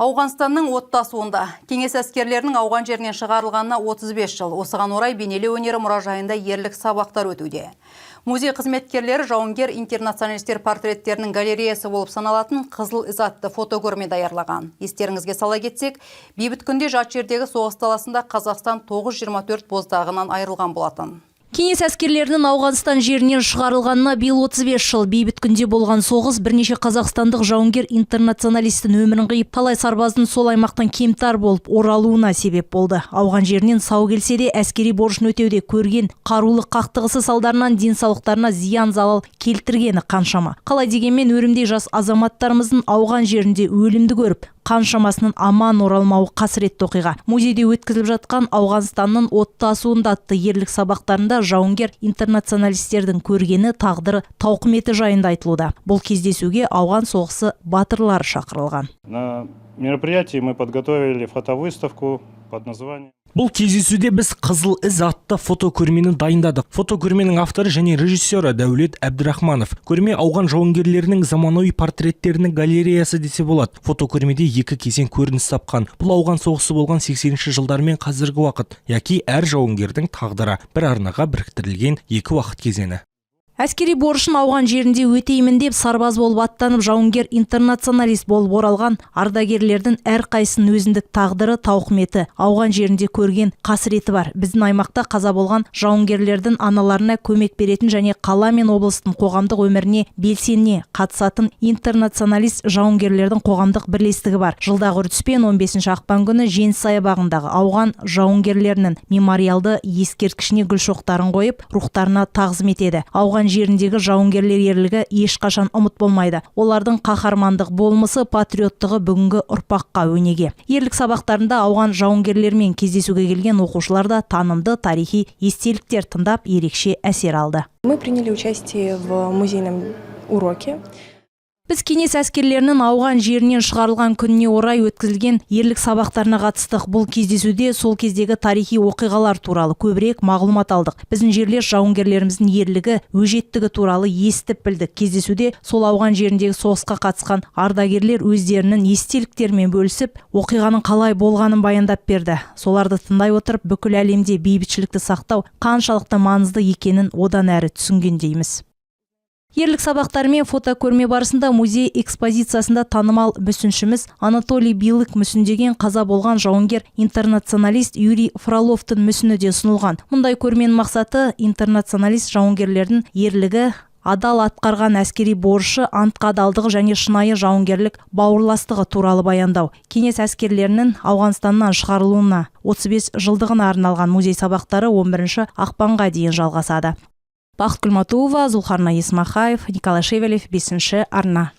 Ауғанстанның оттасуында кеңес әскерлерінің ауған жерінен шығарылғанына 35 жыл. Осыған орай бейнелеу өнері мұражайында ерлік сабақтар өтуде. Музей қызметкерлері жауынгер интернационалистер портреттерінің галереясы болып саналатын Қызыл із атты фотокөрме даярлаған. Естеріңізге сала кетсек, бейбіт күнде жат жердегі соғыс даласында Қазақстан 924 боздағынан айырылған болатын. Кеңес әскерлерінің Ауғанстан жерінен шығарылғанына биыл 35 жыл. Бейбіт күнде болған соғыс бірнеше қазақстандық жауынгер интернационалистің өмірін қиып, талай сарбаздың сол аймақтан кемтар болып оралуына себеп болды. Ауған жерінен сау келсе де әскери борышын өтеуде көрген қарулы қақтығысы салдарынан денсаулықтарына зиян залал келтіргені қаншама. Қалай дегенмен өрімдей жас азаматтарымыздың ауған жерінде өлімді көріп, қаншамасының аман оралмауы қасіретті оқиға. Музейде өткізіліп жатқан Ауғанстанның оттасуында атты ерлік сабақтарында жауынгер интернационалистердің көргені, тағдыры, тауқыметі жайында айтылуда. Бұл кездесуге ауған соғысы батырлары шақырылған. На мероприятии мы подготовили фотовыставку под названием. Бұл кездесуде біз Қызыл із атты фотокөрмені дайындадық. Фотокөрменің авторы және режиссері Дәулет Әбдірахманов. Көрме ауған жауынгерлерінің заманауи портреттерінің галереясы десе болады. Фотокөрмеде екі кезең көрініс тапқан. Бұл ауған соғысы болған 80-ші жылдар мен қазіргі уақыт, яки әр жауынгердің тағдыры бір арнаға біріктірілген екі уақыт кезеңі. Әскери борышын ауған жерінде өтеймін деп сарбаз болып аттанып жауынгер интернационалист болып оралған ардагерлердің әрқайсының өзіндік тағдыры, тауқыметі, ауған жерінде көрген қасіреті бар. Біздің аймақта қаза болған жауынгерлердің аналарына көмек беретін және қала мен облыстың қоғамдық өміріне белсене қатысатын интернационалист жауынгерлердің қоғамдық бірлестігі бар. Жылдағы үрдіспен 15 ақпан күні Жеңіс саябағындағы ауған жауынгерлерінің мемориалды ескерткішіне гүл шоқтарын қойып, рухтарына тағзым етеді. Ауған жеріндегі жауынгерлер ерлігі ешқашан ұмыт болмайды. Олардың қаһармандық болмысы, патриоттығы бүгінгі ұрпаққа өнеге. Ерлік сабақтарында ауған жауынгерлермен кездесуге келген оқушылар да танымды тарихи естеліктер тыңдап ерекше әсер алды. Мы приняли участие в музейном уроке. Біз кеңес әскерлерінің ауған жерінен шығарылған күніне орай өткізілген ерлік сабақтарына қатыстық. Бұл кездесуде сол кездегі тарихи оқиғалар туралы көбірек мағлұмат алдық. Біздің жерлес жауынгерлеріміздің ерлігі, өжеттігі туралы естіп білдік. Кездесуде сол ауған жеріндегі соғысқа қатысқан ардагерлер өздерінің естеліктерімен бөлісіп, оқиғаның қалай болғанын баяндап берді. Соларды тыңдай отырып, бүкіл әлемде бейбітшілікті сақтау қаншалықты маңызды екенін одан әрі түсінгендейміз. Ерлік сабақтарымен фотокөрме барысында музей экспозициясында танымал мүсіншіміз Анатолий Билык мүсіндеген қаза болған жауынгер интернационалист Юрий Фроловтың мүсіні де ұсынылған. Мұндай көрменің мақсаты интернационалист жауынгерлердің ерлігі, адал атқарған әскери борышы, антқа адалдығы және шынайы жауынгерлік бауырластығы туралы баяндау. Кеңес әскерлерінің Ауғанстаннан шығарылуына 35 жылдығына арналған музей сабақтары 11 ақпанға дейін жалғасады. Бақыт Күлматуова, Зулхарна Исмахаев, Николай Шевелев, 5-ші арна.